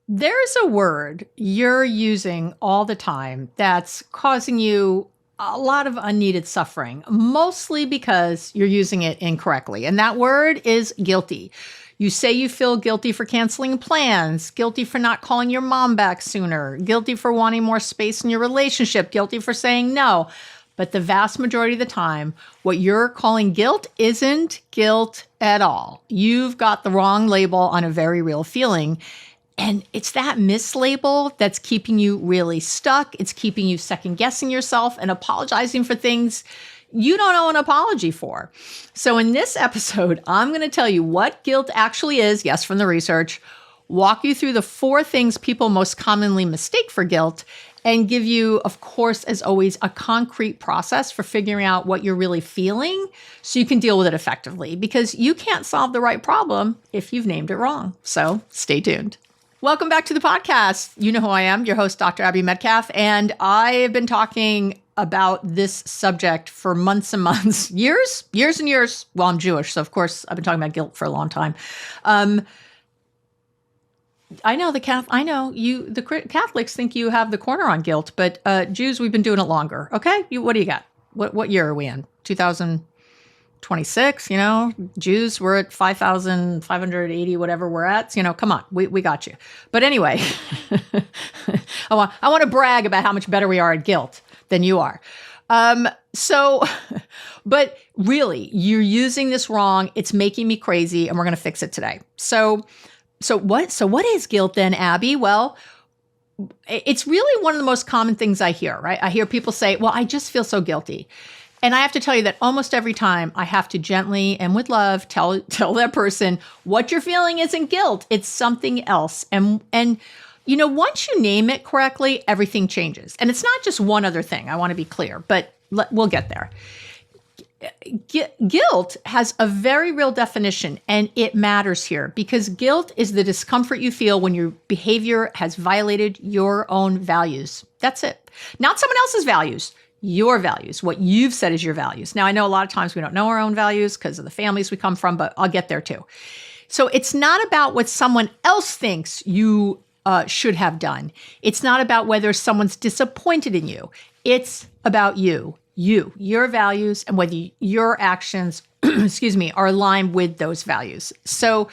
There's a word you're using all the time that's causing you a lot of unneeded suffering, mostly because you're using it incorrectly. And that word is guilty. You say you feel guilty for canceling plans, guilty for not calling your mom back sooner, guilty for wanting more space in your relationship, guilty for saying no. But the vast majority of the time, what you're calling guilt isn't guilt at all. You've got the wrong label on a very real feeling. And it's that mislabel that's keeping you really stuck. It's keeping you second guessing yourself and apologizing for things you don't owe an apology for. So in this episode, I'm going to tell you what guilt actually is, yes, from the research, walk you through the 4 things people most commonly mistake for guilt, and give you, of course, as always, a concrete process for figuring out what you're really feeling so you can deal with it effectively, because you can't solve the right problem if you've named it wrong. So stay tuned. Welcome back to the podcast. You know who I am, your host, Dr. Abby Metcalf, and I have been talking about this subject for months and months, years and years. Well, I'm Jewish, so of course I've been talking about guilt for a long time. I know the Catholics think you have the corner on guilt, but Jews, we've been doing it longer. Okay, what do you got? What year are we in? 2026. Jews, we're at 5,580, whatever we're at. Come on, we got you. But anyway, I want to brag about how much better we are at guilt than you are. But really, you're using this wrong. It's making me crazy, and we're going to fix it today. So what is guilt then, Abby? Well, it's really one of the most common things I hear, right? I hear people say, well, I just feel so guilty. And I have to tell you that almost every time I have to gently and with love tell that person what you're feeling isn't guilt. It's something else. And once you name it correctly, everything changes. And it's not just one other thing. I want to be clear, but we'll get there. Guilt has a very real definition, and it matters here because guilt is the discomfort you feel when your behavior has violated your own values. That's it. Not someone else's values, your values, what you've said is your values. Now, I know a lot of times we don't know our own values because of the families we come from, but I'll get there too. So it's not about what someone else thinks you should have done. It's not about whether someone's disappointed in you. It's about you, your values, and whether your actions, are aligned with those values. So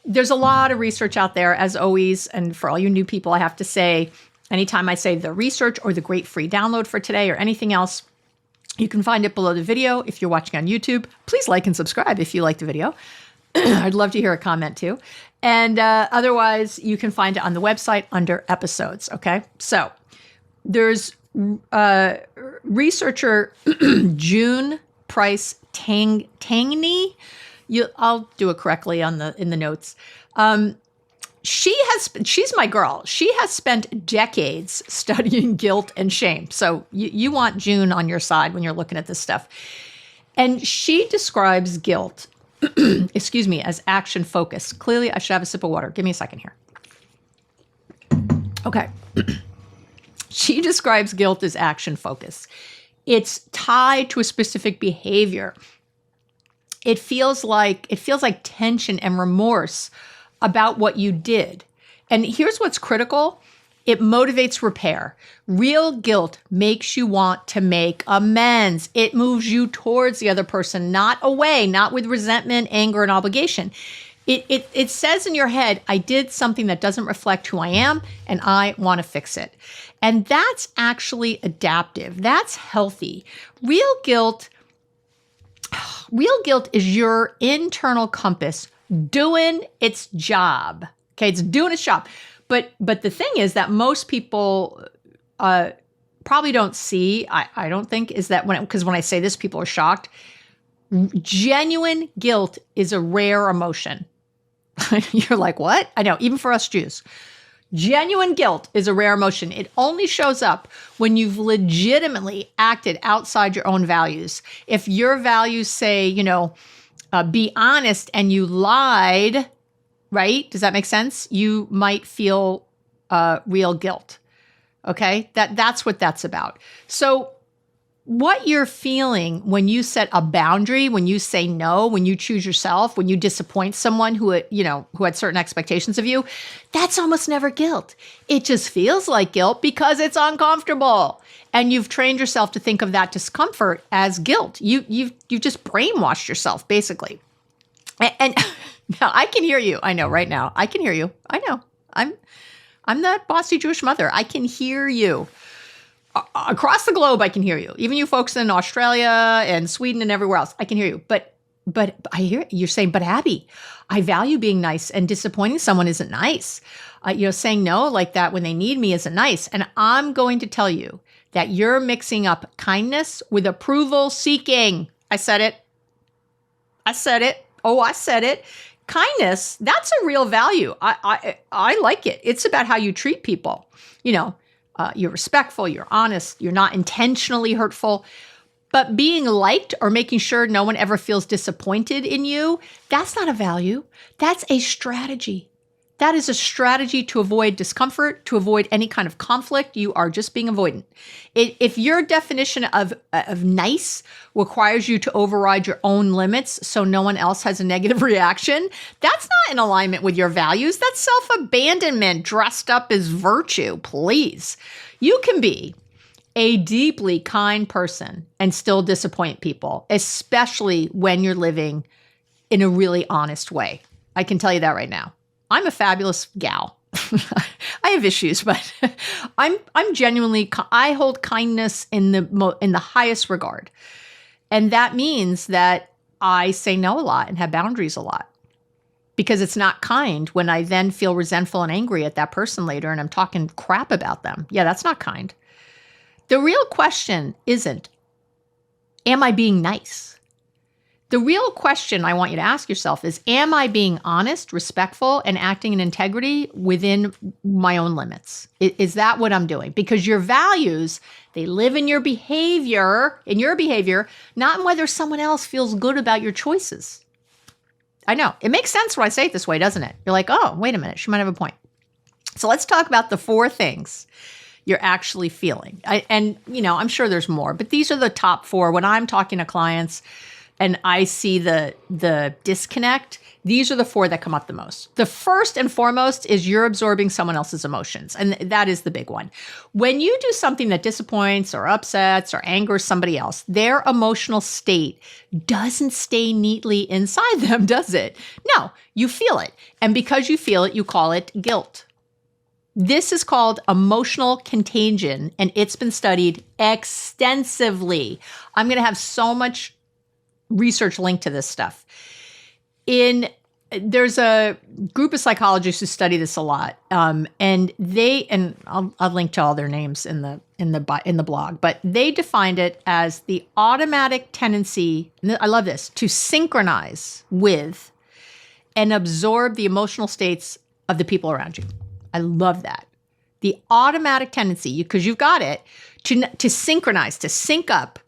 there's a lot of research out there, as always. And for all you new people, I have to say, anytime I say the research or the great free download for today or anything else, you can find it below the video. If you're watching on YouTube, please like and subscribe if you like the video. I'd love to hear a comment too. And otherwise, you can find it on the website under episodes. Okay. So there's researcher June Price Tangney. I'll do it correctly in the notes. She's my girl. She has spent decades studying guilt and shame. So you want June on your side when you're looking at this stuff. And she describes guilt, as action focused. Clearly, I should have a sip of water. Give me a second here. Okay. She describes guilt as action focused. It's tied to a specific behavior. It feels like tension and remorse about what you did. And here's what's critical. It motivates repair. Real guilt makes you want to make amends. It moves you towards the other person, not away, not with resentment, anger, and obligation. It says in your head, I did something that doesn't reflect who I am, and I want to fix it. And that's actually adaptive. That's healthy. Real guilt is your internal compass doing its job. Okay, it's doing its job. But the thing is that most people probably don't see, I don't think, is that because when I say this, people are shocked. Genuine guilt is a rare emotion. You're like, what? I know, even for us Jews. Genuine guilt is a rare emotion. It only shows up when you've legitimately acted outside your own values. If your values say, be honest, and you lied, right? Does that make sense? You might feel real guilt. Okay? That's what that's about. So what you're feeling when you set a boundary, when you say no, when you choose yourself, when you disappoint someone who had certain expectations of you, that's almost never guilt. It just feels like guilt because it's uncomfortable. And you've trained yourself to think of that discomfort as guilt. You've just brainwashed yourself, basically. And now I can hear you. I know right now. I can hear you. I know. I'm that bossy Jewish mother. I can hear you. Across the globe, I can hear you. Even you folks in Australia and Sweden and everywhere else, I can hear you. But I hear you're saying, but Abby, I value being nice, and disappointing someone isn't nice. Saying no like that when they need me isn't nice. And I'm going to tell you that you're mixing up kindness with approval seeking. I said it. Oh, I said it. Kindness, that's a real value. I like it. It's about how you treat people. You're respectful, you're honest, you're not intentionally hurtful. But being liked or making sure no one ever feels disappointed in you, that's not a value. That's a strategy. That is a strategy to avoid discomfort, to avoid any kind of conflict. You are just being avoidant. If your definition of nice requires you to override your own limits so no one else has a negative reaction, that's not in alignment with your values. That's self-abandonment dressed up as virtue, please. You can be a deeply kind person and still disappoint people, especially when you're living in a really honest way. I can tell you that right now. I'm a fabulous gal. I have issues, but I'm genuinely, I hold kindness in the highest regard. And that means that I say no a lot and have boundaries a lot, because it's not kind when I then feel resentful and angry at that person later and I'm talking crap about them. Yeah, that's not kind. The real question isn't, am I being nice? The real question I want you to ask yourself is, am I being honest, respectful, and acting in integrity within my own limits? Is that what I'm doing? Because your values, they live in your behavior, not in whether someone else feels good about your choices. I know. It makes sense when I say it this way, doesn't it? You're like, oh, wait a minute. She might have a point. So let's talk about the 4 things you're actually feeling. I'm sure there's more, but these are the top 4. When I'm talking to clients and I see the disconnect, these are the 4 that come up the most. The first and foremost is you're absorbing someone else's emotions. And that is the big one. When you do something that disappoints or upsets or angers somebody else, their emotional state doesn't stay neatly inside them, does it? No, you feel it. And because you feel it, you call it guilt. This is called emotional contagion, and it's been studied extensively. I'm going to have so much research linked to this stuff. There's a group of psychologists who study this a lot, and I'll link to all their names in the blog. But they defined it as the automatic tendency. I love this, to synchronize with and absorb the emotional states of the people around you. I love that. The automatic tendency, because you've got it, to synchronize, to sync up.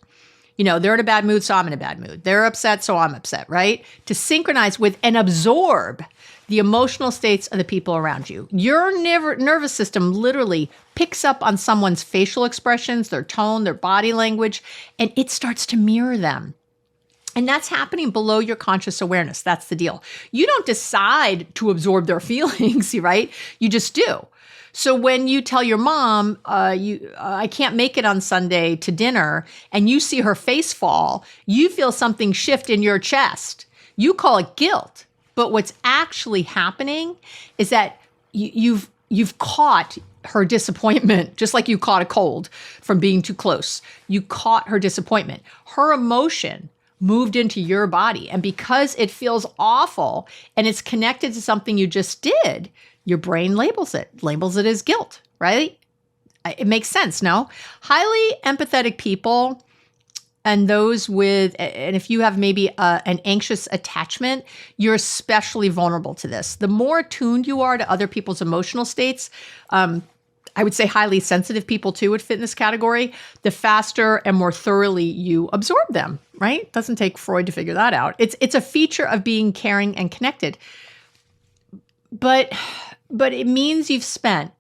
They're in a bad mood, so I'm in a bad mood. They're upset, so I'm upset, right? To synchronize with and absorb the emotional states of the people around you. Your nervous system literally picks up on someone's facial expressions, their tone, their body language, and it starts to mirror them. And that's happening below your conscious awareness. That's the deal. You don't decide to absorb their feelings, right? You just do. So when you tell your mom, I can't make it on Sunday to dinner, and you see her face fall, you feel something shift in your chest. You call it guilt. But what's actually happening is that you've caught her disappointment, just like you caught a cold from being too close. You caught her disappointment. Her emotion moved into your body. And because it feels awful and it's connected to something you just did, your brain labels it as guilt, right? It makes sense, no? Highly empathetic people and those with, and if you have maybe an anxious attachment, you're especially vulnerable to this. The more attuned you are to other people's emotional states, I would say highly sensitive people too would fit in this category, the faster and more thoroughly you absorb them, right? Doesn't take Freud to figure that out. It's a feature of being caring and connected. But it means you've spent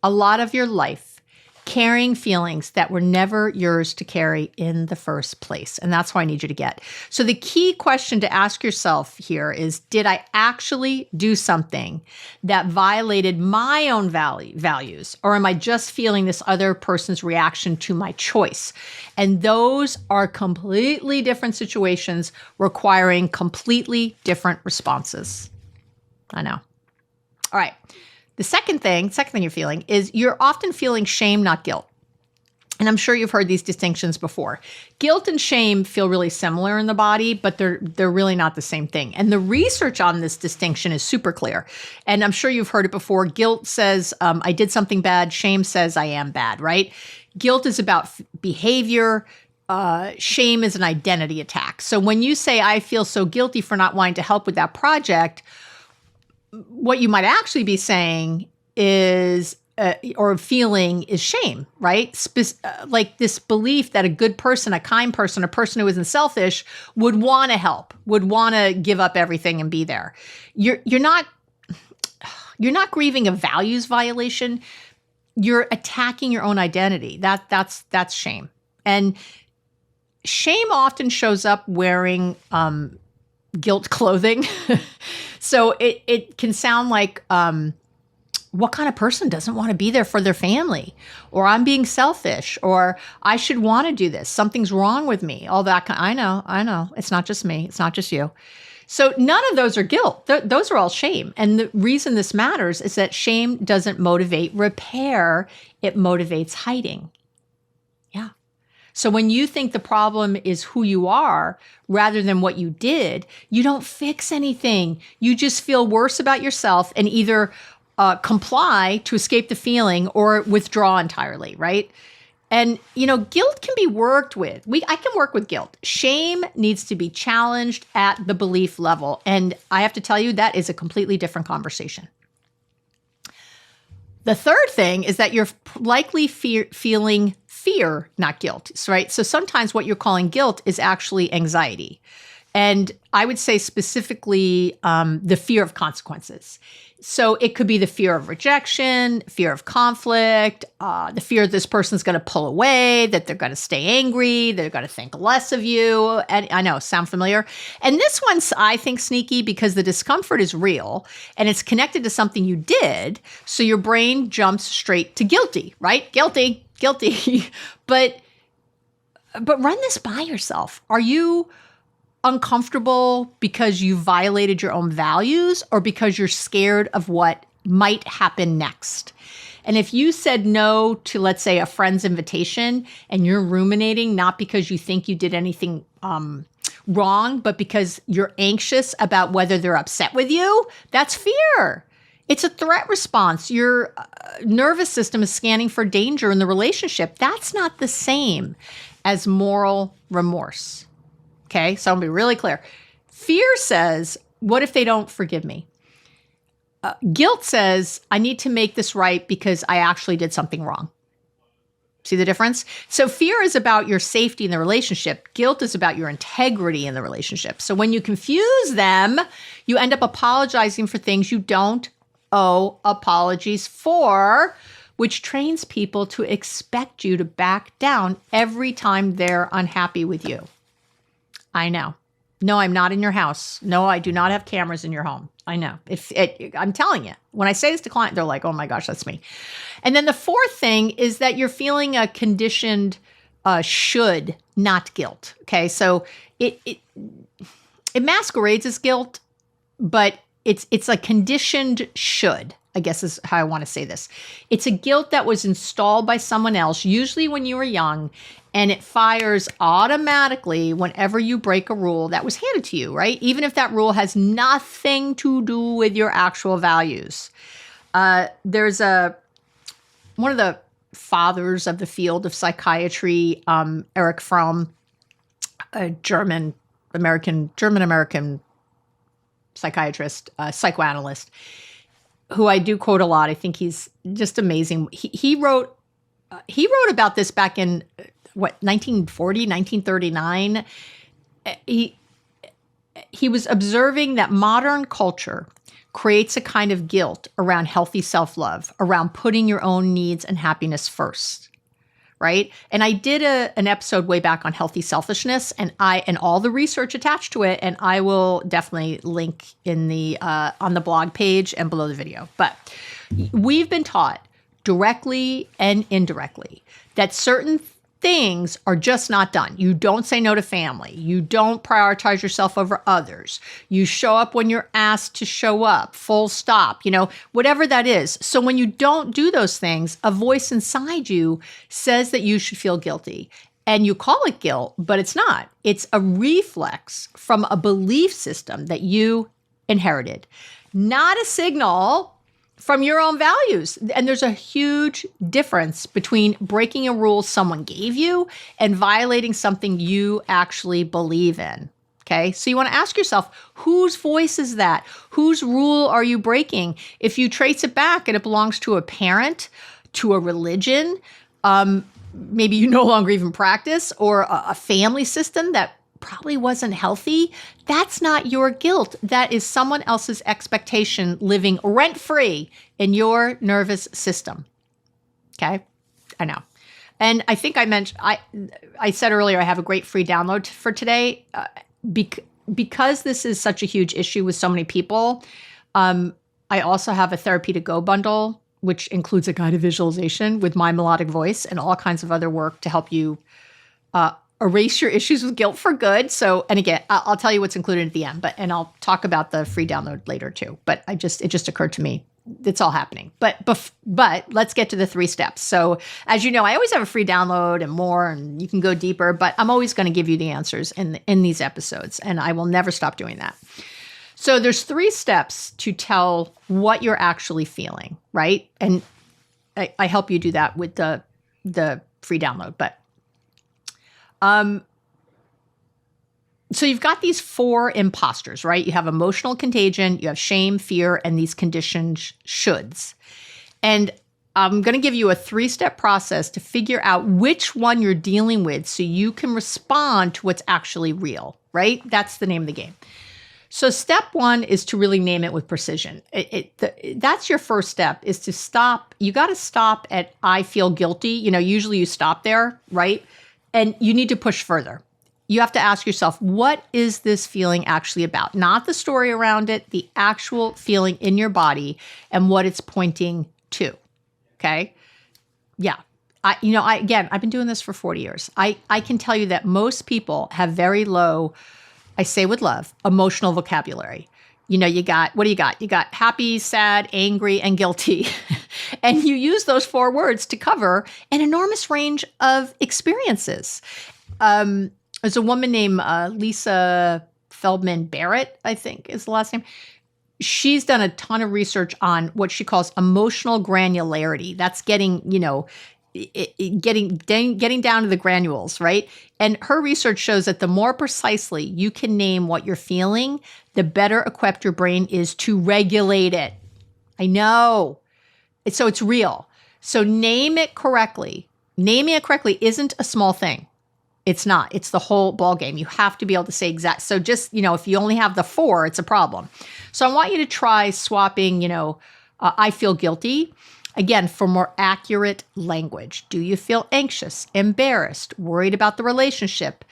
a lot of your life carrying feelings that were never yours to carry in the first place. And that's what I need you to get. So the key question to ask yourself here is, did I actually do something that violated my own values? Or am I just feeling this other person's reaction to my choice? And those are completely different situations requiring completely different responses. I know. All right. The second thing you're feeling is you're often feeling shame, not guilt. And I'm sure you've heard these distinctions before. Guilt and shame feel really similar in the body, but they're really not the same thing. And the research on this distinction is super clear. And I'm sure you've heard it before. Guilt says, I did something bad. Shame says I am bad, right? Guilt is about behavior. Shame is an identity attack. So when you say, I feel so guilty for not wanting to help with that project, what you might actually be saying is, or feeling is shame, right? Like this belief that a good person, a kind person, a person who isn't selfish would want to help, would want to give up everything and be there. You're not grieving a values violation. You're attacking your own identity. That's shame. And shame often shows up wearing guilt clothing. So it can sound like, what kind of person doesn't want to be there for their family? Or I'm being selfish, or I should want to do this. Something's wrong with me. All that. I know. It's not just me. It's not just you. So none of those are guilt. Those are all shame. And the reason this matters is that shame doesn't motivate repair. It motivates hiding. Yeah. So when you think the problem is who you are rather than what you did, you don't fix anything. You just feel worse about yourself and either comply to escape the feeling or withdraw entirely, right? And, guilt can be worked with. I can work with guilt. Shame needs to be challenged at the belief level. And I have to tell you, that is a completely different conversation. The third thing is that you're likely feeling fear, not guilt, right? So sometimes what you're calling guilt is actually anxiety. And I would say specifically the fear of consequences. So it could be the fear of rejection, fear of conflict, the fear this person's going to pull away, that they're going to stay angry, they're going to think less of you. And I know, sound familiar? And this one's, I think, sneaky because the discomfort is real and it's connected to something you did. So your brain jumps straight to guilty, right? Guilty. But run this by yourself. Are you uncomfortable because you violated your own values or because you're scared of what might happen next? And if you said no to, let's say, a friend's invitation and you're ruminating, not because you think you did anything wrong, but because you're anxious about whether they're upset with you, that's fear. It's a threat response. Your nervous system is scanning for danger in the relationship. That's not the same as moral remorse. Okay, so I'll be really clear. Fear says, what if they don't forgive me? Guilt says, I need to make this right because I actually did something wrong. See the difference? So fear is about your safety in the relationship. Guilt is about your integrity in the relationship. So when you confuse them, you end up apologizing for things you don't owe apologies for, which trains people to expect you to back down every time they're unhappy with you. I know. No, I'm not in your house. No, I do not have cameras in your home. I know. I'm telling you, when I say this to clients, they're like, oh my gosh, that's me. And then the fourth thing is that you're feeling a conditioned should, not guilt. Okay, so it masquerades as guilt, but it's a conditioned should, I guess is how I want to say this. It's a guilt that was installed by someone else, usually when you were young, and it fires automatically whenever you break a rule that was handed to you, right? Even if that rule has nothing to do with your actual values. There's one of the fathers of the field of psychiatry, Erich Fromm, a German-American psychiatrist, psychoanalyst, who I do quote a lot. I think he's just amazing. He wrote about this back in 1940, 1939. He was observing that modern culture creates a kind of guilt around healthy self-love, around putting your own needs and happiness first. right? And I did an episode way back on healthy selfishness, and all the research attached to it, and I will definitely link in the on the blog page and below the video. But we've been taught directly and indirectly that certain things are just not done. You don't say no to family. You don't prioritize yourself over others. You show up when you're asked to show up, full stop, whatever that is. So when you don't do those things, a voice inside you says that you should feel guilty. And you call it guilt, but it's not. It's a reflex from a belief system that you inherited, not a signal from your own values. And there's a huge difference between breaking a rule someone gave you and violating something you actually believe in. Okay. So you want to ask yourself, whose voice is that? Whose rule are you breaking? If you trace it back and it belongs to a parent, to a religion, maybe you no longer even practice, or a family system that probably wasn't healthy, that's not your guilt. That is someone else's expectation living rent-free in your nervous system. Okay? I know. And I think I mentioned, I said earlier, I have a great free download for today. Because this is such a huge issue with so many people, I also have a Therapy to Go bundle, which includes a guided visualization with my melodic voice and all kinds of other work to help you erase your issues with guilt for good. So, and again, I'll tell you what's included at the end, and I'll talk about the free download later too. But it just occurred to me, it's all happening. But let's get to the 3 steps. So as you know, I always have a free download and more, and you can go deeper, but I'm always going to give you the answers in these episodes, and I will never stop doing that. So there's 3 steps to tell what you're actually feeling, right? And I help you do that with the free download, but so you've got these 4 imposters, right? You have emotional contagion, you have shame, fear, and these conditioned shoulds. And I'm going to give you a 3-step process to figure out which one you're dealing with so you can respond to what's actually real, right? That's the name of the game. So step 1 is to really name it with precision. That's your first step, is to stop. You got to stop at I feel guilty. Usually you stop there, right? And you need to push further. You have to ask yourself, what is this feeling actually about? Not the story around it, the actual feeling in your body and what it's pointing to. Okay? Yeah. I've been doing this for 40 years. I can tell you that most people have very low, I say with love, emotional vocabulary. You got, what do you got? You got happy, sad, angry, and guilty. And you use those 4 words to cover an enormous range of experiences. There's a woman named Lisa Feldman Barrett, I think is the last name. She's done a ton of research on what she calls emotional granularity. That's getting down to the granules, right? And her research shows that the more precisely you can name what you're feeling, the better equipped your brain is to regulate it. I know. So it's real. So name it correctly. Naming it correctly isn't a small thing. It's not. It's the whole ball game. You have to be able to say exact. So just, if you only have the 4, it's a problem. So I want you to try swapping, I feel guilty. Again, for more accurate language. Do you feel anxious, embarrassed, worried about the relationship,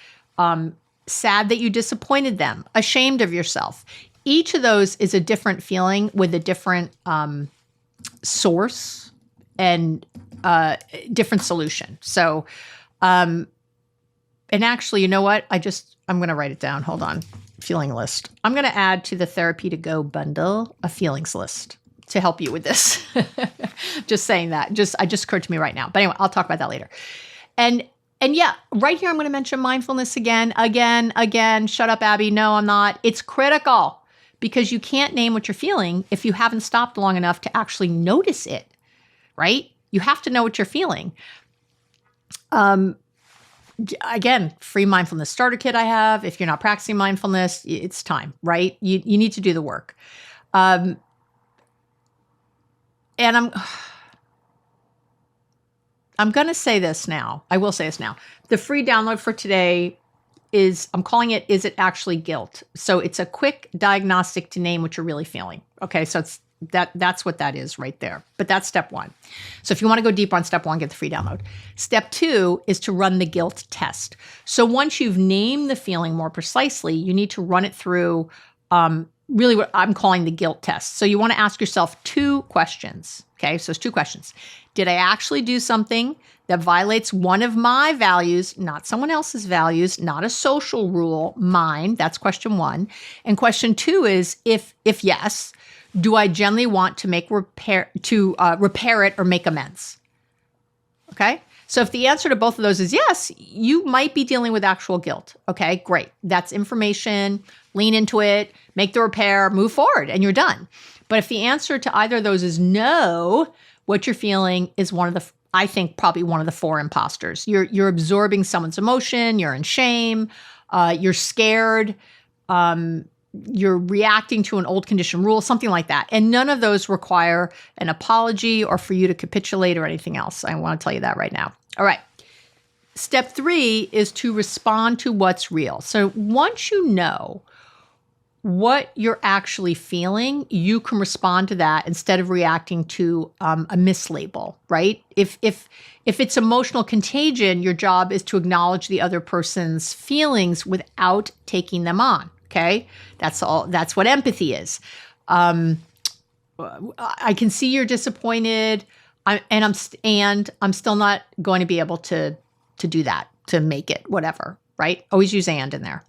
sad that you disappointed them, ashamed of yourself? Each of those is a different feeling with a different source and different solution. So, and actually, you know what? I'm going to write it down. Hold on. Feeling list. I'm going to add to the Therapy to Go bundle a feelings list to help you with this. Just saying that. I just occurred to me right now. But anyway, I'll talk about that later. And yeah, right here, I'm going to mention mindfulness again. Shut up, Abby. No, I'm not. It's critical because you can't name what you're feeling if you haven't stopped long enough to actually notice it, right? You have to know what you're feeling. Again, free mindfulness starter kit I have. If you're not practicing mindfulness, it's time, right? You need to do the work. And I'm going to say this now. I will say this now. The free download for today is, I'm calling it, Is It Actually Guilt? So it's a quick diagnostic to name what you're really feeling. Okay, so That's what that is right there. But that's step one. So if you want to go deep on step one, get the free download. Step two is to run the guilt test. So once you've named the feeling more precisely, you need to run it through really what I'm calling the guilt test. So you want to ask yourself two questions. Okay, so it's two questions. Did I actually do something that violates one of my values, not someone else's values, not a social rule, mine? That's question one. And question two is, if yes, do I generally want to repair it or make amends? Okay. So if the answer to both of those is yes, you might be dealing with actual guilt. Okay, great. That's information. Lean into it, make the repair, move forward, and you're done. But if the answer to either of those is no, what you're feeling is I think probably one of the four imposters. You're absorbing someone's emotion. You're in shame. You're scared. You're reacting to an old condition rule, something like that. And none of those require an apology or for you to capitulate or anything else. I want to tell you that right now. All right. Step three is to respond to what's real. So once you know what you're actually feeling, you can respond to that instead of reacting to a mislabel, right? If it's emotional contagion, your job is to acknowledge the other person's feelings without taking them on. Okay, that's all. That's what empathy is. I can see you're disappointed, and I'm still not going to be able to do that, to make it, whatever. Right? Always use and in there.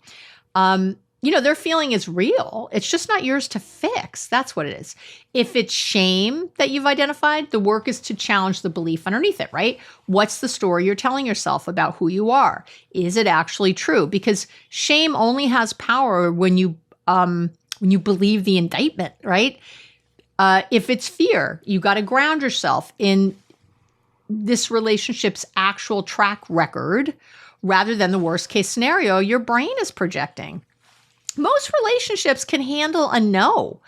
Their feeling is real. It's just not yours to fix. That's what it is. If it's shame that you've identified, the work is to challenge the belief underneath it, right? What's the story you're telling yourself about who you are? Is it actually true? Because shame only has power when you believe the indictment, right? If it's fear, you got to ground yourself in this relationship's actual track record rather than the worst case scenario your brain is projecting. Most relationships can handle a no,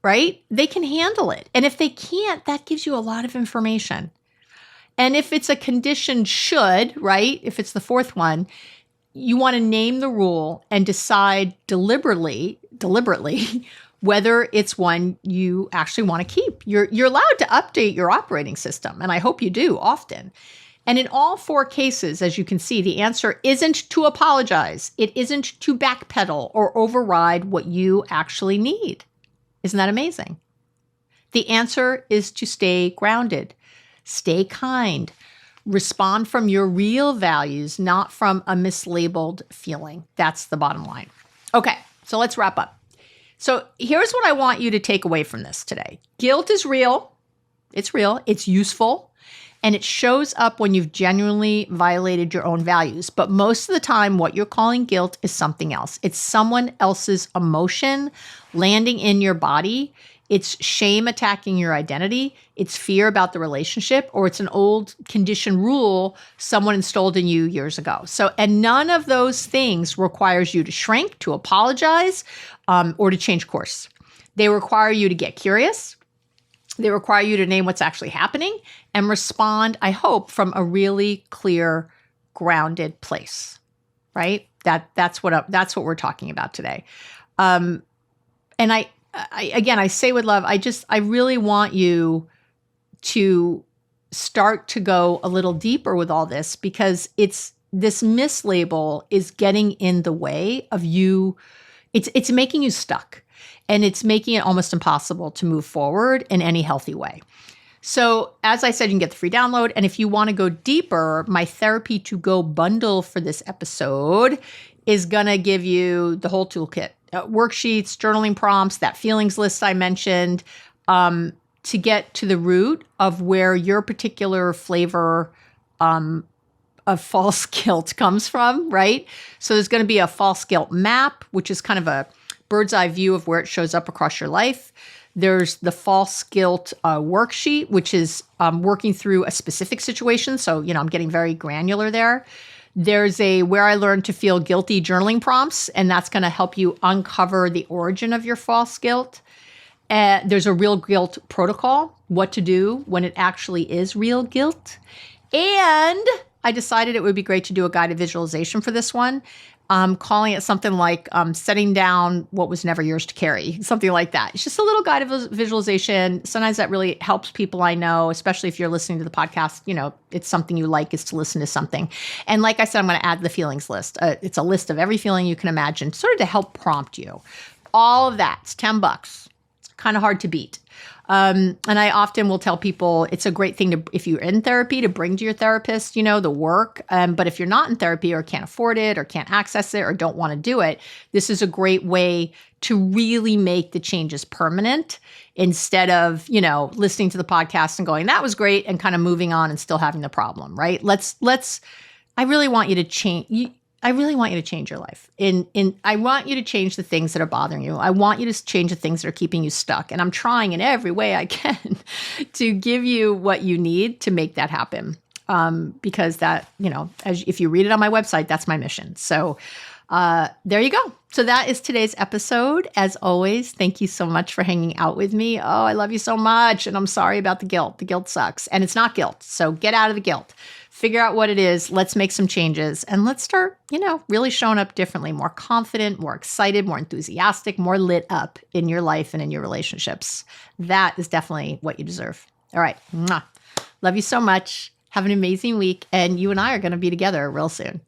right? They can handle it. And if they can't, that gives you a lot of information. And if it's a condition should, right? If it's the fourth one, you want to name the rule and decide deliberately whether it's one you actually want to keep. You're allowed to update your operating system, and I hope you do often. And in all four cases, as you can see, the answer isn't to apologize. It isn't to backpedal or override what you actually need. Isn't that amazing? The answer is to stay grounded, stay kind, respond from your real values, not from a mislabeled feeling. That's the bottom line. Okay, so let's wrap up. So here's what I want you to take away from this today. Guilt is real. It's real. It's useful. And it shows up when you've genuinely violated your own values. But most of the time, what you're calling guilt is something else. It's someone else's emotion landing in your body. It's shame attacking your identity. It's fear about the relationship, or it's an old conditioned rule someone installed in you years ago. And none of those things requires you to shrink, to apologize, or to change course. They require you to get curious. They require you to name what's actually happening and respond, I hope, from a really clear, grounded place, right? That's what we're talking about today. And I say with love, I really want you to start to go a little deeper with all this, because this mislabel is getting in the way of you. It's making you stuck. And it's making it almost impossible to move forward in any healthy way. So as I said, you can get the free download. And if you want to go deeper, my Therapy to Go bundle for this episode is going to give you the whole toolkit, worksheets, journaling prompts, that feelings list I mentioned, to get to the root of where your particular flavor of false guilt comes from, right? So there's going to be a false guilt map, which is kind of a bird's eye view of where it shows up across your life. There's the false guilt worksheet, which is working through a specific situation. So, I'm getting very granular there. There's a Where I Learned to Feel Guilty journaling prompts, and that's going to help you uncover the origin of your false guilt. There's a real guilt protocol, what to do when it actually is real guilt. And I decided it would be great to do a guided visualization for this one. calling it something like setting down what was never yours to carry, something like that. It's just a little guided visualization. Sometimes that really helps people I know, especially if you're listening to the podcast, it's something you like is to listen to something. And like I said, I'm going to add the feelings list. It's a list of every feeling you can imagine, sort of to help prompt you. All of that's $10. It's kind of hard to beat. And I often will tell people it's a great thing if you're in therapy, to bring to your therapist, the work. But if you're not in therapy or can't afford it or can't access it or don't want to do it, this is a great way to really make the changes permanent instead of, listening to the podcast and going, that was great, and kind of moving on and still having the problem, right? I really want you to change. I really want you to change your life. I want you to change the things that are bothering you. I want you to change the things that are keeping you stuck. And I'm trying in every way I can to give you what you need to make that happen. Because that, if you read it on my website, that's my mission. So there you go. So that is today's episode. As always, thank you so much for hanging out with me. Oh, I love you so much. And I'm sorry about the guilt. The guilt sucks. And it's not guilt. So get out of the guilt. Figure out what it is. Let's make some changes. And let's start, really showing up differently, more confident, more excited, more enthusiastic, more lit up in your life and in your relationships. That is definitely what you deserve. All right. Mwah. Love you so much. Have an amazing week. And you and I are going to be together real soon.